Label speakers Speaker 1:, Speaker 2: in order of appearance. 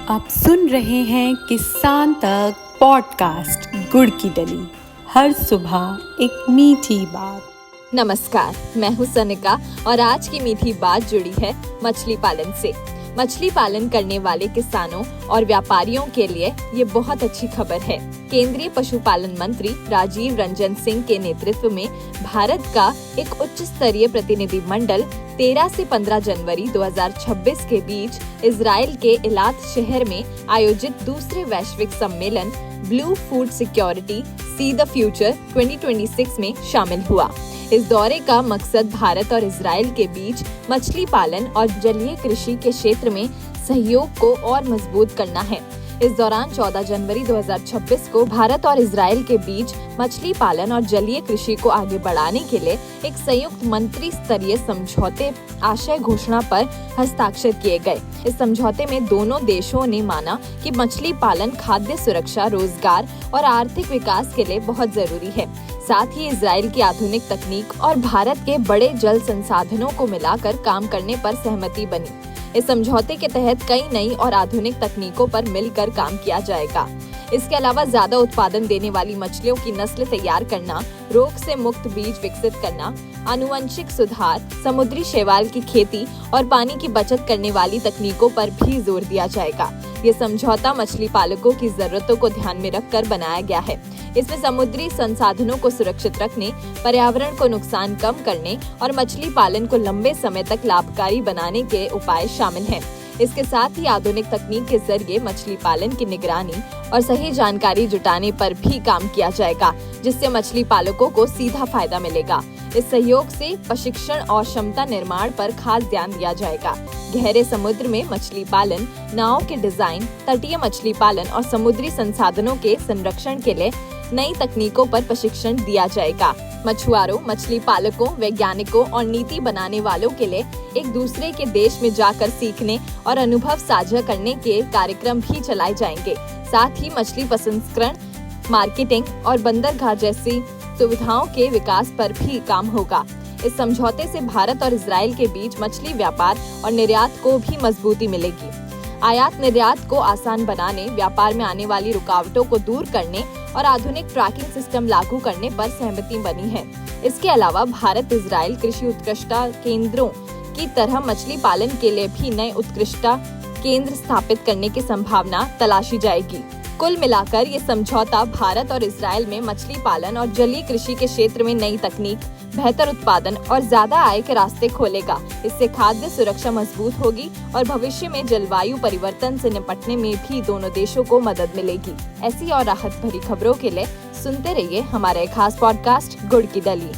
Speaker 1: आप सुन रहे हैं किसान तक पॉडकास्ट गुड़ की डली। हर सुबह एक मीठी बात।
Speaker 2: नमस्कार, मैं हूँ सनिका और आज की मीठी बात जुड़ी है मछली पालन से। मछली पालन करने वाले किसानों और व्यापारियों के लिए ये बहुत अच्छी खबर है। केंद्रीय पशुपालन मंत्री राजीव रंजन सिंह के नेतृत्व में भारत का एक उच्च स्तरीय प्रतिनिधि मंडल 13 से 15 जनवरी 2026 के बीच इजराइल के इलात शहर में आयोजित दूसरे वैश्विक सम्मेलन blue food security see the future 2026 में शामिल हुआ। इस दौरे का मकसद भारत और इजराइल के बीच मछली पालन और जलीय कृषि के क्षेत्र में सहयोग को और मजबूत करना है। इस दौरान 14 जनवरी 2026 को भारत और इजराइल के बीच मछली पालन और जलीय कृषि को आगे बढ़ाने के लिए एक संयुक्त मंत्री स्तरीय समझौते आशय घोषणा पर हस्ताक्षर किए गए। इस समझौते में दोनों देशों ने माना कि मछली पालन खाद्य सुरक्षा, रोजगार और आर्थिक विकास के लिए बहुत जरूरी है। साथ ही इजराइल की आधुनिक तकनीक और भारत के बड़े जल संसाधनों को मिलाकर काम करने पर सहमति बनी। इस समझौते के तहत कई नई और आधुनिक तकनीकों पर मिलकर काम किया जाएगा। इसके अलावा ज्यादा उत्पादन देने वाली मछलियों की नस्ल तैयार करना, रोग से मुक्त बीज विकसित करना, आनुवंशिक सुधार, समुद्री शैवाल की खेती और पानी की बचत करने वाली तकनीकों पर भी जोर दिया जाएगा। ये समझौता मछली पालकों की जरूरतों को ध्यान में रखकर बनाया गया है। इसमें समुद्री संसाधनों को सुरक्षित रखने, पर्यावरण को नुकसान कम करने और मछली पालन को लंबे समय तक लाभकारी बनाने के उपाय शामिल हैं। इसके साथ ही आधुनिक तकनीक के जरिए मछली पालन की निगरानी और सही जानकारी जुटाने पर भी काम किया जाएगा, जिससे मछली पालकों को सीधा फायदा मिलेगा। इस सहयोग से प्रशिक्षण और क्षमता निर्माण पर खास ध्यान दिया जाएगा। गहरे समुद्र में मछली पालन, नाव के डिजाइन, तटीय मछली पालन और समुद्री संसाधनों के संरक्षण के लिए नई तकनीकों पर प्रशिक्षण दिया जाएगा। मछुआरों, मछली पालकों, वैज्ञानिकों और नीति बनाने वालों के लिए एक दूसरे के देश में जाकर सीखने और अनुभव साझा करने के कार्यक्रम भी चलाए जाएंगे। साथ ही मछली प्रसंस्करण, मार्केटिंग और बंदरगाह जैसी सुविधाओं के विकास पर भी काम होगा। इस समझौते से भारत और इजराइल के बीच मछली व्यापार और निर्यात को भी मजबूती मिलेगी। आयात निर्यात को आसान बनाने, व्यापार में आने वाली रुकावटों को दूर करने और आधुनिक ट्रैकिंग सिस्टम लागू करने पर सहमति बनी है। इसके अलावा भारत इजराइल कृषि उत्कृष्टता केंद्रों की तरह मछली पालन के लिए भी नए उत्कृष्टता केंद्र स्थापित करने की संभावना तलाशी जाएगी। कुल मिलाकर ये समझौता भारत और इजराइल में मछली पालन और जलीय कृषि के क्षेत्र में नई तकनीक, बेहतर उत्पादन और ज्यादा आय के रास्ते खोलेगा। इससे खाद्य सुरक्षा मजबूत होगी और भविष्य में जलवायु परिवर्तन से निपटने में भी दोनों देशों को मदद मिलेगी। ऐसी और राहत भरी खबरों के लिए सुनते रहिए हमारे खास पॉडकास्ट गुड़ की डली।